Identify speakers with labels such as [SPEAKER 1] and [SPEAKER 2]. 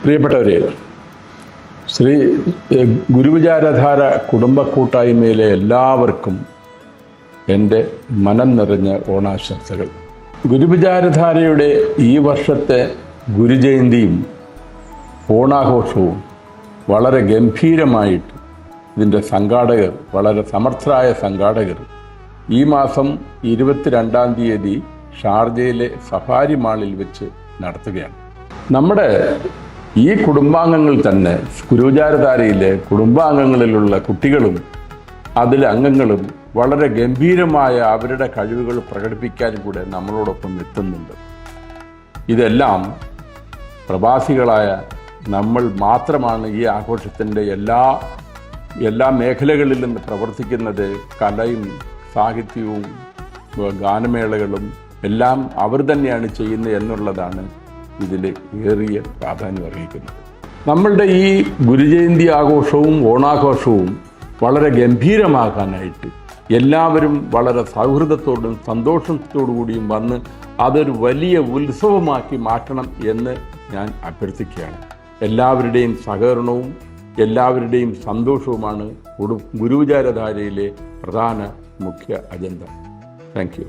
[SPEAKER 1] പ്രിയപ്പെട്ടവരെ, ശ്രീ ഗുരുവിചാരധാര കുടുംബ കൂട്ടായ്മയിലെ എല്ലാവർക്കും എൻ്റെ മനം നിറഞ്ഞ ഓണാശംസകൾ. ഗുരുവിചാരധാരയുടെ ഈ വർഷത്തെ ഗുരുജയന്തിയും ഓണാഘോഷവും വളരെ ഗംഭീരമായിട്ട് ഇതിൻ്റെ സംഘാടകർ, വളരെ സമർത്ഥരായ സംഘാടകർ ഈ മാസം 22-ാം തീയതി ഷാർജയിലെ സഫാരി മാളിൽ വെച്ച് നടത്തുകയാണ്. നമ്മുടെ ഈ കുടുംബാംഗങ്ങൾ തന്നെ, ഗുരുവിചാരധാരയിലെ കുടുംബാംഗങ്ങളിലുള്ള കുട്ടികളും അതിലെ അംഗങ്ങളും വളരെ ഗംഭീരമായ അവരുടെ കഴിവുകൾ പ്രകടിപ്പിക്കാൻ കൂടെ നമ്മളോടൊപ്പം എത്തുന്നുണ്ട്. ഇതെല്ലാം പ്രവാസികളായ നമ്മൾ മാത്രമാണ് ഈ ആഘോഷത്തിൻ്റെ എല്ലാ മേഖലകളിൽ നിന്ന് പ്രവർത്തിക്കുന്നത്. കലയും സാഹിത്യവും ഗാനമേളകളും എല്ലാം അവർ തന്നെയാണ് ചെയ്യുന്നത് എന്നുള്ളതാണ് ഇതിൽ ഏറിയ പ്രാധാന്യം അറിയിക്കുന്നത്. നമ്മളുടെ ഈ ഗുരുജയന്തി ആഘോഷവും ഓണാഘോഷവും വളരെ ഗംഭീരമാക്കാനായിട്ട് എല്ലാവരും വളരെ സൗഹൃദത്തോടും സന്തോഷത്തോടു കൂടിയും വന്ന് അതൊരു വലിയ ഉത്സവമാക്കി മാറ്റണം എന്ന് ഞാൻ അഭ്യർത്ഥിക്കുകയാണ്. എല്ലാവരുടെയും സഹകരണവും എല്ലാവരുടെയും സന്തോഷവുമാണ് ഗുരുവിചാരധാരയിലെ പ്രധാന മുഖ്യ അജണ്ട. Thank you.